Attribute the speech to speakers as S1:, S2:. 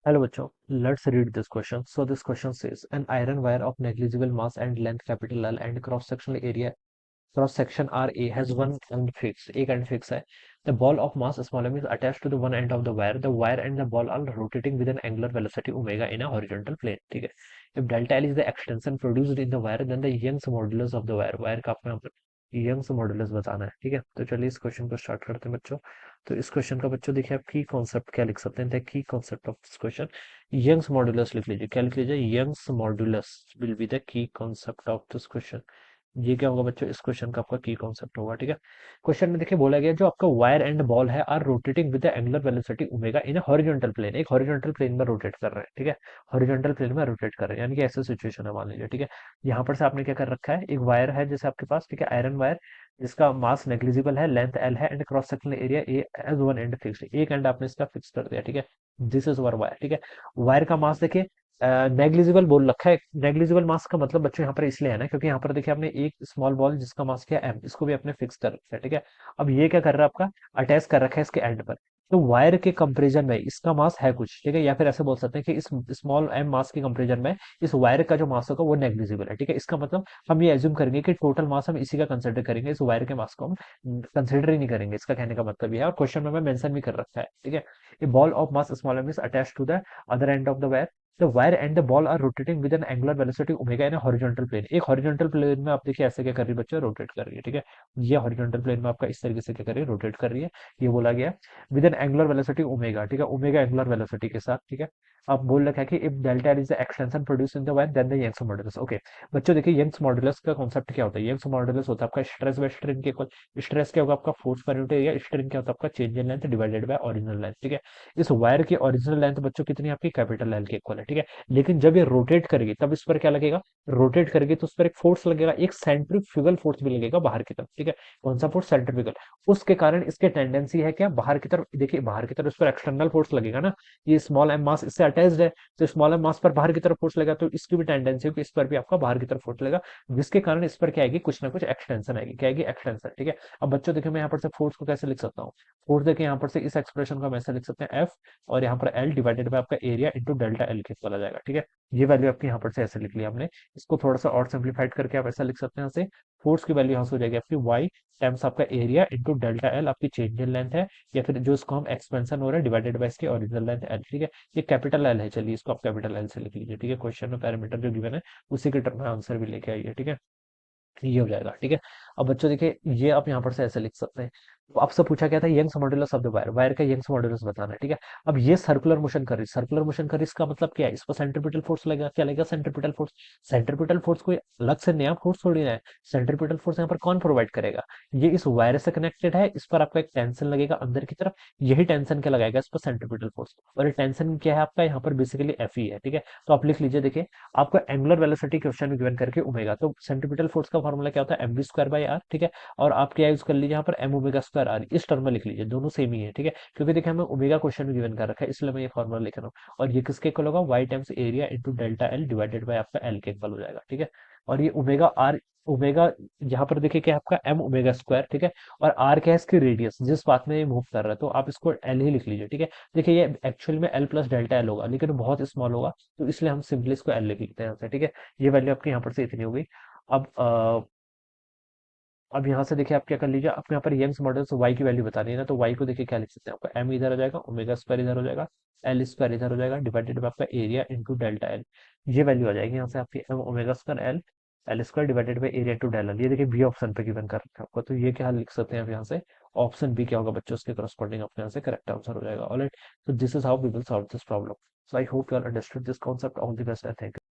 S1: Hello, bachcho. Let's read this question. So this question says, an iron wire of negligible mass and length capital L and cross-sectional area cross section RA has one end fixed. एक end fix है. The ball of mass small m is attached to the one end of the wire. The wire and the ball are rotating with an angular velocity omega in a horizontal plane. ठीक है. If delta L is the extension produced in the wire, then the Young's modulus of the wire. Wire का आपको यहाँ पर Young's modulus बताना है. ठीक है. तो चलिए इस क्वेश्चन को स्टार्ट करते हैं बच्चों. तो इस क्वेश्चन का बच्चों देखिए आप की कॉन्सेप्ट क्या लिख सकते हैं. The key concept of this question Young's modulus लिख लीजिए. क्या लिख लीजिए? Young's modulus will be the key concept of this question. ये क्या होगा बच्चों? इस क्वेश्चन का आपका की कॉन्सेप्ट होगा. ठीक है. क्वेश्चन में देखिए बोला गया जो आपका वायर एंड बॉल है are rotating with the angular velocity omega in horizontal plane. एक हॉरिजॉन्टल प्लेन में रोटेट कर रहे हैं. ठीक है. हॉरिजॉन्टल प्लेन में रोटेट कर रहे हैं यानी कि ऐसा सिचुएशन है मान लीजिए. ठीक है. यहाँ पर से आपने क्या कर रखा है? एक वायर है जैसे आपके पास. ठीक है. आयरन वायर जिसका मास नेग्लिजिबल है, लेंथ एल है and cross sectional area A as one end fixed. एक एंड आपने इसका फिक्स कर दिया. ठीक है. This is our wire. ठीक है. वायर का मास देखिए नेग्लिजिबल बोल रखा है. नेग्लिजिबल मास का मतलब बच्चों यहाँ पर इसलिए है ना क्योंकि यहाँ पर देखिए आपने एक स्मॉल बॉल जिसका मास क्या एम, इसको भी आपने फिक्स कर रखा है. ठीक है. अब ये क्या कर रहा है आपका? अटैच कर रखा है इसके एंड पर. तो वायर के कंपेरिजन में इसका मास है कुछ. ठीक है. या फिर ऐसे बोल सकते हैं कि इस स्मॉल एम मास के कंपेरिजन में इस वायर का जो मास होगा वो नेग्लिजिबल है. ठीक है. इसका मतलब हम ये एज्यूम करेंगे कि टोटल मास हम इसी का कंसिडर करेंगे, इस वायर के मास को हम कंसिडर ही नहीं करेंगे. इसका कहने का मतलब ये है और क्वेश्चन में मैं मेंशन भी कर रखा है. ठीक है. A ball of mass small m is attached to the other end of the wire. The wire and the ball are rotating with an angular velocity omega in a horizontal plane. एक horizontal plane में आप देखिए ऐसे क्या कर रही है बच्चों? रोटेट कर रही है. ठीक है. ये horizontal plane में आपका इस तरीके से क्या कर रही है? रोटेट कर रही है. ये बोला गया with N angular velocity omega. ठीक है. ओमेगा एंगुलर वेलोसिटी के साथ. ठीक है. अब बोल रखा है कि if delta is the extension produce in the wire then the Young's modulus. Okay. बच्चों देखिए यंग्स मॉडुलस का कॉन्सेप्ट क्या होता है? यंग्स मॉडुलस होता है आपका स्ट्रेस बाय स्ट्रेन के इक्वल. स्ट्रेस क्या होगा? आपका force per unit area. Strain क्या होता है? आपका change in length divided by original length. ठीक है. इस वायर की ओरिजिनल लेंथ बच्चों कितनी है आपकी? कैपिटल एल के इक्वल है. ठीक है. लेकिन जब ये रोटेट करेगी तब इस पर क्या लगेगा? रोटेट करेगी तो उस पर एक फोर्स लगेगा, एक सेंट्रीफ्यूगल फोर्स भी लगेगा बाहर की तरफ. ठीक है. कौन सा फोर्स? सेंट्रीफ्यूगल. उसके कारण इसके टेंडेंसी है क्या? बाहर की तरफ. देखिए बाहर की तरफ इस पर एक्सटर्नल फोर्स लगेगा ना. ये स्मॉल एम मास इससे अटैच्ड है तो स्मॉल एम मास पर बाहर की तरफ फोर्स लगेगा तो इसकी भी टेंडेंसी है कि इस पर भी आपका बाहर की तरफ फोर्स लगेगा, जिसके कारण इस पर क्या आएगी? कुछ ना कुछ एक्सटेंशन आएगी. क्या आएगी? एक्सटेंशन. ठीक है. अब बच्चों देखिए मैं यहाँ पर से फोर्स को कैसे लिख सकता हूँ? फोर्स देखिए यहाँ पर से इस एक्सप्रेशन को हम ऐसे लिख सकते हैं एफ और यहाँ पर एल डिवाइडेड बाय आपका एरिया इंटू डेल्टा एल के इक्वल आ जाएगा. ठीक है. ये वैल्यू आपकी यहाँ पर से ऐसे लिख लिया हमने. इसको थोड़ा सा और सिंप्लीफाइड करके आप ऐसा लिख सकते हैं. यहाँ से फोर्स की वैल्यू यहाँ से हो जाएगी आपकी वाई टाइम्स आपका एरिया इंटू डेल्टा एल आपकी चेंज इन लेंथ है, या फिर जो इसको हम एक्सपेंशन हो रहा है डिवाइडेड बाय इसकी ओरिजिनल लेंथ एल. ठीक है. ये कैपिटल एल है. चलिए इसको आप कैपिटल एल से लिख लीजिए. ठीक है. क्वेश्चन में पैरामीटर जो गिवन है उसी के टर्म में आंसर भी लेके आइए. ठीक है. ये हो जाएगा. ठीक है. अब बच्चों देखिए ये आप यहाँ पर से ऐसे लिख सकते हैं. तो आपसे पूछा गया था Young's modulus of the wire. Wire का यंग्स मॉडुलस बताना है. ठीक है. अब ये सर्कुलर मोशन कर रही है. सर्कुलर मोशन कर रही है इसका मतलब क्या है? इस पर सेंट्रीपिटल फोर्स लगेगा. क्या लगेगा? Centripetal force. सेंट्रीपिटल फोर्स कोई अलग से नया फोर्स थोड़ी ना है. सेंट्रीपिटल फोर्स यहाँ पर कौन प्रोवाइड करेगा? ये इस वायर से कनेक्टेड है. इस पर आपका एक टेंशन लगेगा अंदर की तरफ. यही टेंशन क्या लगाएगा? इस पर सेंट्रीपिटल फोर्स. और ये टेंशन क्या है आपका? यहाँ पर बेसिकली एफ ही है. ठीक है. तो आप लिख लीजिए. देखिए आपको एंगुलर वेलोसिटी क्वेश्चन में गिवन करके ओमेगा, तो सेंट्रीपिटल फोर्स का फॉर्मूला क्या होता है? M V square by R. ठीक है. और आप क्या यूज कर लीजिए यहाँ पर? M omega square R. इस टर्म में लिख लीजिए. दोनों सेम ही है. ठीक है. क्योंकि देखिए हमें ओमेगा क्वेश्चन में गिवन कर रखा है इसलिए मैं ये फॉर्मूला लिख रहा हूँ. और ये किसके इक्वल होगा? Y times area into delta L divided by आपका एल के इक्वल हो जाएगा. ठीक है. और ये ओमेगा आर, ओमेगा यहाँ पर देखिए क्या है आपका? M omega square. ठीक है. और आर क्या है? इसकी रेडियस जिस बात में ये मूव कर रहा है, तो आप इसको एल ही लिख लीजिए. ठीक है. देखिए ये एक्चुअल में एल प्लस डेल्टा एल होगा लेकिन बहुत स्मॉल होगा तो इसलिए हम सिंपली इसको एल लिख लेते हैं यहाँ से. ठीक है. ये वैल्यू आपकी यहाँ पर से इतनी हो गई. अब अब यहाँ से देखिए आप क्या कर लीजिए. आपको यहाँ पर यंग्स मॉडल से वाई की वैल्यू बतानी है ना, तो वाई को देखिए क्या लिख सकते हैं? आपका एम इधर हो जाएगा, ओमेगा स्क्वायर इधर हो जाएगा, एल स्क्वायर इधर हो जाएगा डिवाइडेड बाय आपका एरिया इंटू डेल्टा एल. ये वैल्यू आ जाएगी यहाँ से आपकी M omega square L L square divided by area into delta L. ये देखिए बी ऑप्शन पे गिवन कर रखा है आपको, तो ये क्या लिख सकते हैं आप यहाँ से? ऑप्शन बी क्या होगा बच्चों? उसके करस्पॉन्डिंग आपके यहाँ से करेक्ट आंसर हो जाएगा. Alright. So this is how we will solve this problem. So I hope you all understood this concept. All the best and thank you.